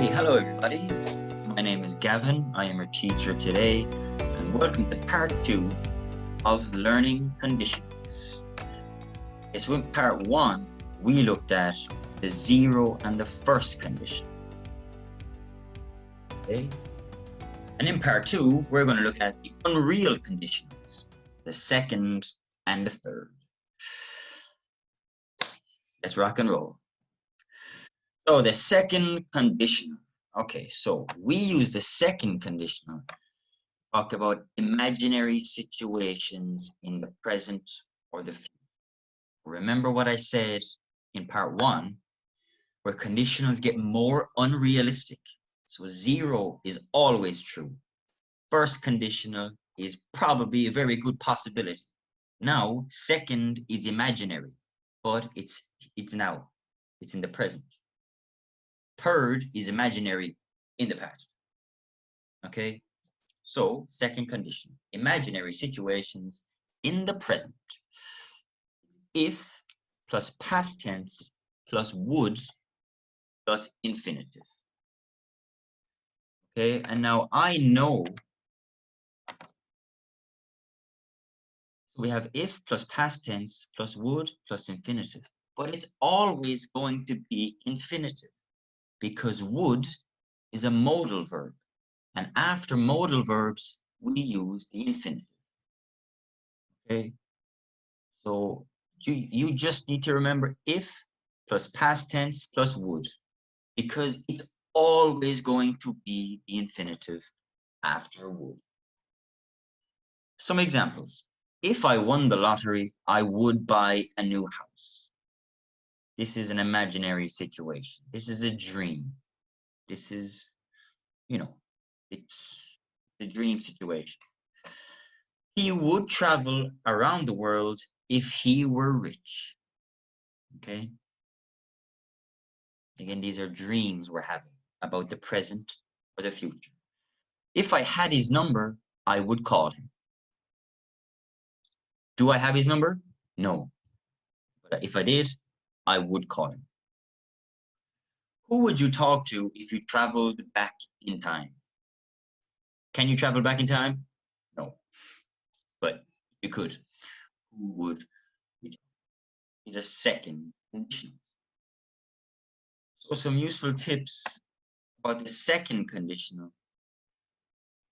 Hey, hello everybody. My name is Gavin. I am your teacher today, and welcome to part 2 of learning conditions. Okay, so in part 1, we looked at the zero and the first condition. Okay? And in part 2, we're going to look at the unreal conditions, the second and the third. Let's rock and roll. So the second conditional. Okay, so we use the second conditional to talk about imaginary situations in the present or the future. Remember what I said in part 1, where conditionals get more unrealistic. So zero is always true. First conditional is probably a very good possibility. Now, second is imaginary, but it's now. It's in the present. Third is imaginary in the past. Okay? So, second condition, imaginary situations in the present. If plus past tense plus would plus infinitive. Okay, and now I know, so we have if plus past tense plus would plus infinitive, but it's always going to be infinitive because would is a modal verb, and after modal verbs we use the infinitive. Okay, so you just need to remember if plus past tense plus would, because it's always going to be the infinitive after would. Some examples. If I won the lottery, I would buy a new house. This is an imaginary situation. This is a dream. This is, it's a dream situation. He would travel around the world if he were rich. Okay? Again, these are dreams we're having about the present or the future. If I had his number, I would call him. Do I have his number? No. But if I did, I would call him. Who would you talk to if you traveled back in time? Can you travel back in time? No. But you could. Who would you talk to? These are second conditionals. So some useful tips about the second conditional.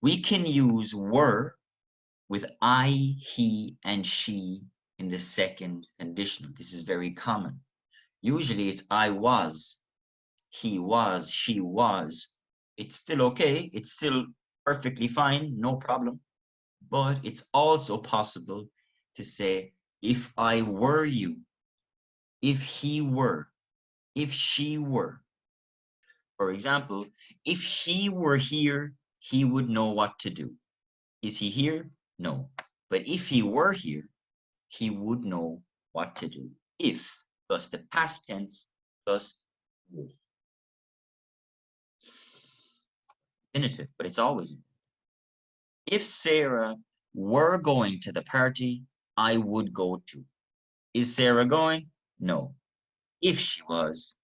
We can use were with I, he, and she in the second conditional. This is very common. Usually it's I was, he was, she was. It's still okay. It's still perfectly fine, no problem. But it's also possible to say, if I were you, if he were, if she were. For example, if he were here, he would know what to do. Is he here? No. But if he were here, he would know what to do. If plus the past tense plus would. Infinitive, but it's always infinitive. If Sarah were going to the party, I would go too. Is Sarah going? No. If she was,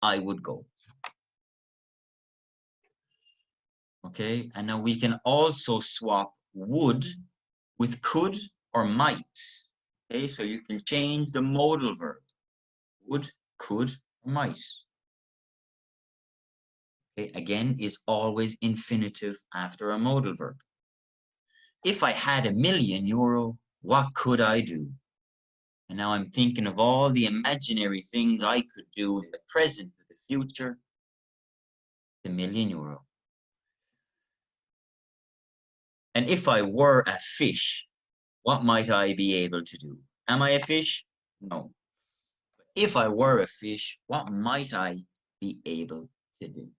I would go. Okay, and now we can also swap would with could or might. Okay, so you can change the modal verb. Would, could, or might. Okay, again, is always infinitive after a modal verb. If I had €1,000,000, what could I do? And now I'm thinking of all the imaginary things I could do in the present or the future. €1,000,000. And if I were a fish, what might I be able to do? Am I a fish? No. But if I were a fish, what might I be able to do?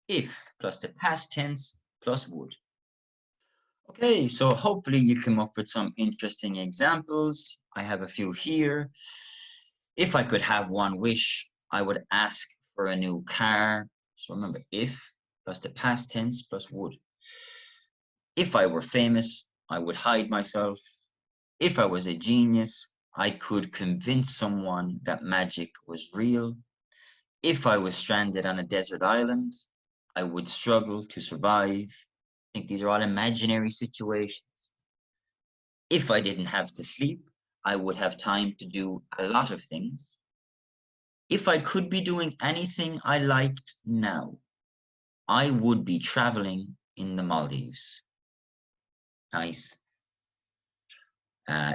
If plus the past tense plus would. Okay, so hopefully you come up with some interesting examples. I have a few here. If I could have one wish, I would ask for a new car. So remember, if plus the past tense plus would. If I were famous, I would hide myself. If I was a genius, I could convince someone that magic was real. If I was stranded on a desert island, I would struggle to survive. I think these are all imaginary situations. If I didn't have to sleep, I would have time to do a lot of things. If I could be doing anything I liked now, I would be traveling in the Maldives. Nice.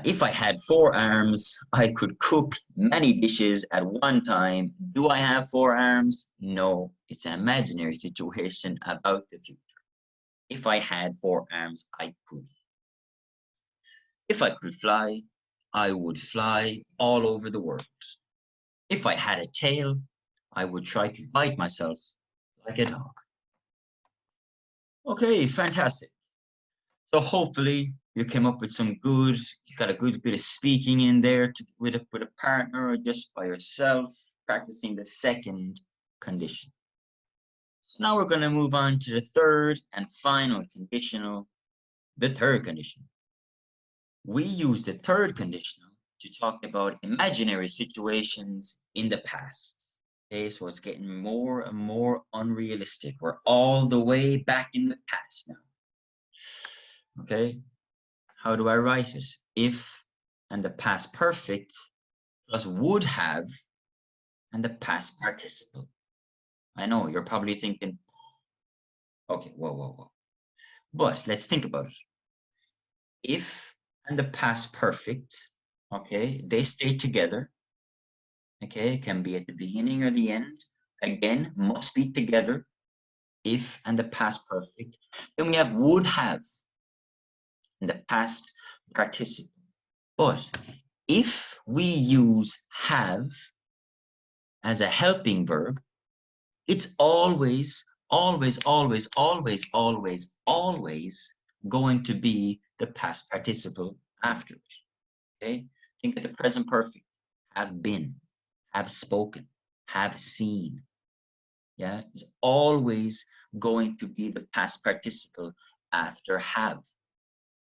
If I had 4 arms, I could cook many dishes at one time. Do I have 4 arms? No, it's an imaginary situation about the future. If I had 4 arms, I could. If I could fly, I would fly all over the world. If I had a tail, I would try to bite myself like a dog. Okay, fantastic. So hopefully you came up with some good, you got a good bit of speaking in there with a partner or just by yourself, practicing the second condition. So now we're going to move on to the third and final conditional, the third condition. We use the third conditional to talk about imaginary situations in the past. Okay, so it's getting more and more unrealistic. We're all the way back in the past now. Okay, how do I write it? If and the past perfect plus would have and the past participle. I know you're probably thinking, okay, whoa. But let's think about it. If and the past perfect, okay, they stay together. Okay, it can be at the beginning or the end. Again, must be together. If and the past perfect. Then we have would have and the past participle. But if we use have as a helping verb, it's always going to be the past participle after it. Okay? Think of the present perfect. Have been, have spoken, have seen. Yeah, it's always going to be the past participle after have.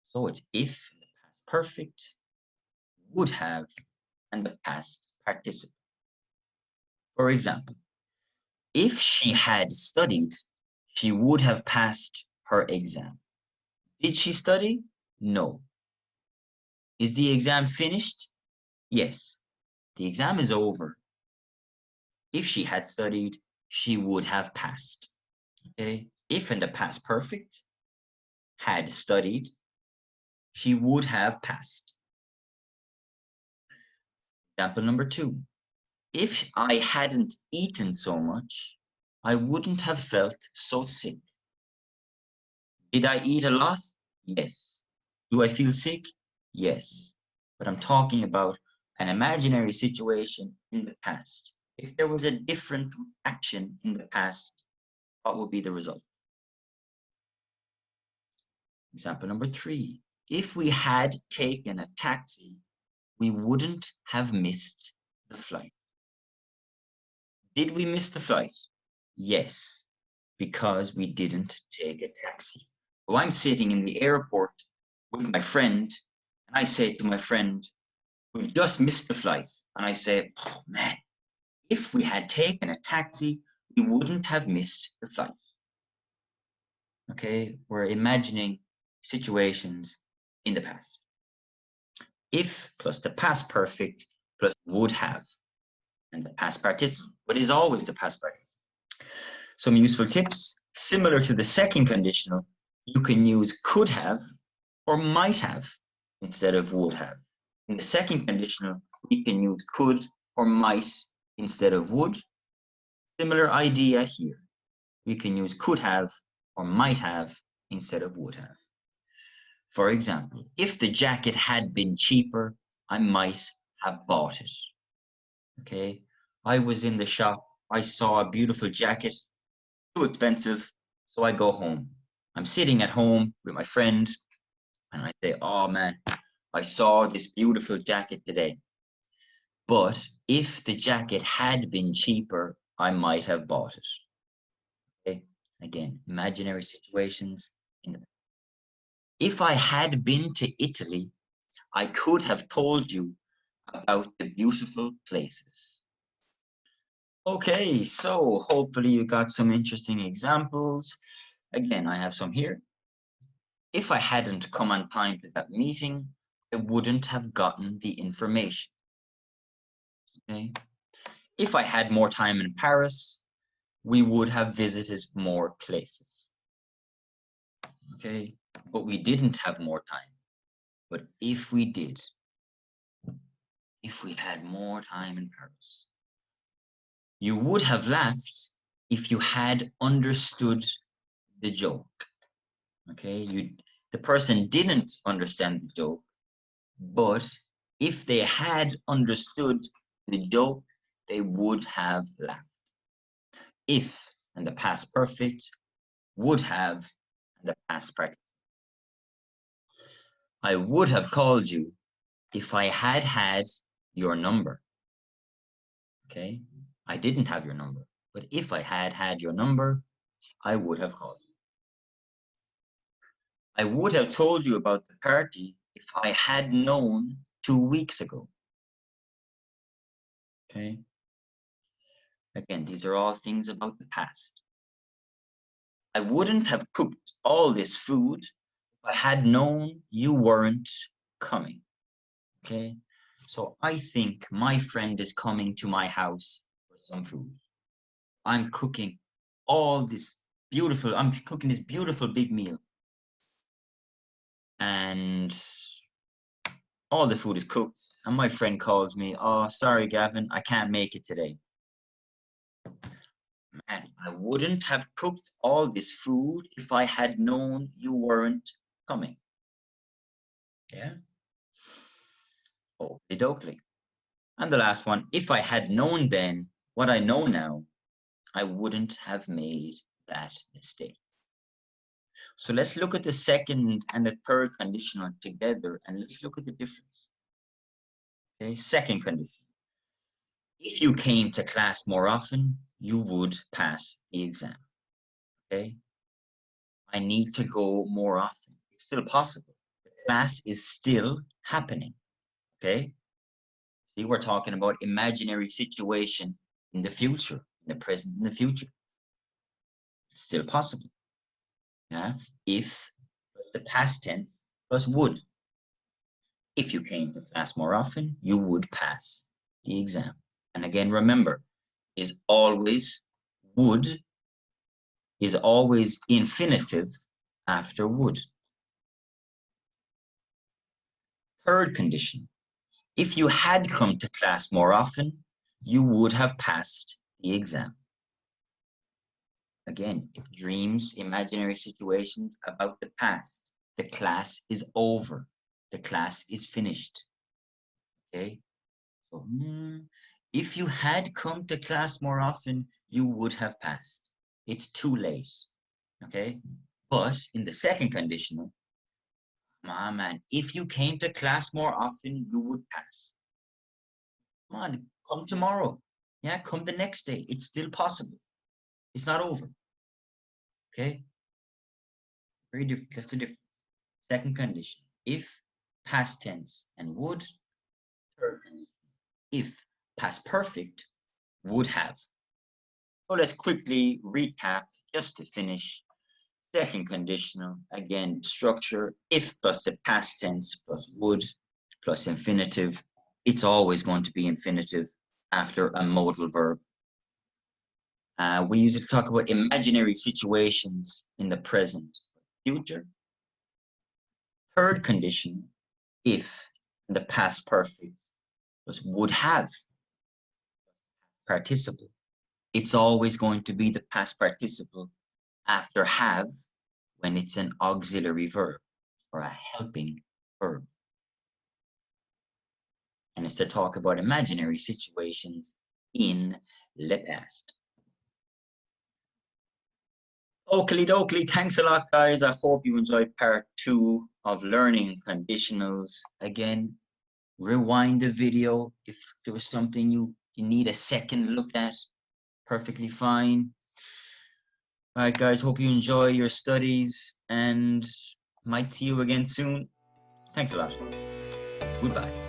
So it's if, the past perfect, would have, and the past participle. For example, if she had studied, she would have passed her exam. Did she study? No. Is the exam finished? Yes. The exam is over. If she had studied, she would have passed. Okay? If in the past perfect, had studied, she would have passed. Example number 2. If I hadn't eaten so much, I wouldn't have felt so sick. Did I eat a lot? Yes. Do I feel sick? Yes. But I'm talking about an imaginary situation in the past. If there was a different action in the past, what would be the result? Example number 3. If we had taken a taxi, we wouldn't have missed the flight. Did we miss the flight? Yes, because we didn't take a taxi. So I'm sitting in the airport with my friend, and I say to my friend, we've just missed the flight. And I say, oh man, if we had taken a taxi, we wouldn't have missed the flight. Okay, we're imagining situations in the past. If plus the past perfect plus would have, and the past participle, but is always the past participle. Some useful tips. Similar to the second conditional, you can use could have or might have instead of would have. In the second conditional, we can use could or might instead of would. Similar idea here. We can use could have or might have instead of would have. For example, if the jacket had been cheaper, I might have bought it. Okay, I was in the shop, I saw a beautiful jacket, too expensive, so I go home. I'm sitting at home with my friend, and I say, oh man, I saw this beautiful jacket today. But if the jacket had been cheaper, I might have bought it. Okay, again, imaginary situations. If I had been to Italy, I could have told you about the beautiful places. Okay, so hopefully you got some interesting examples. Again, I have some here. If I hadn't come on time to that meeting, I wouldn't have gotten the information. Okay. If I had more time in Paris, we would have visited more places. Okay. But we didn't have more time. But if we did, if we had more time in Paris, you would have laughed if you had understood the joke. Okay. The person didn't understand the joke, but if they had understood the joke, they would have laughed. If and the past perfect, would have and the past perfect. I would have called you if I had had your number. Okay, I didn't have your number, but if I had had your number, I would have called you. I would have told you about the party if I had known 2 weeks ago. Okay. Again, these are all things about the past. I wouldn't have cooked all this food if I had known you weren't coming. Okay. So I think my friend is coming to my house for some food. I'm cooking I'm cooking this beautiful big meal. And all the food is cooked. And my friend calls me, oh, sorry, Gavin, I can't make it today. Man, I wouldn't have cooked all this food if I had known you weren't coming. Yeah. Okie dokie. And the last one, if I had known then what I know now, I wouldn't have made that mistake. So let's look at the second and the third conditional together and let's look at the difference. Okay, second condition. If you came to class more often, you would pass the exam. Okay. I need to go more often. It's still possible. The class is still happening. Okay. See, we're talking about imaginary situation in the future, in the present, in the future. It's still possible. Yeah. If plus the past tense plus would. If you came to class more often, you would pass the exam. And again, remember, would is always infinitive after would. Third condition, if you had come to class more often, you would have passed the exam. Again, dreams, imaginary situations about the past. The class is over. The class is finished. Okay? So, if you had come to class more often, you would have passed. It's too late. Okay? But in the second conditional, man, if you came to class more often, you would pass. Come on, come tomorrow. Yeah, come the next day. It's still possible. It's not over. Okay? Very different. That's the difference. Second condition. If past tense and would. Third condition. If past perfect, would have. So let's quickly recap just to finish. Second conditional, again, structure, if plus the past tense plus would plus infinitive. It's always going to be infinitive after a modal verb. We usually talk about imaginary situations in the present, future. Third condition, if the past perfect was would have participle. It's always going to be the past participle after have when it's an auxiliary verb or a helping verb. And it's to talk about imaginary situations in le past. Oakley dokley, thanks a lot, guys. I hope you enjoyed part 2 of learning conditionals. Again, rewind the video if there was something you need a second look at. Perfectly fine. All right, guys, hope you enjoy your studies and might see you again soon. Thanks a lot. Goodbye.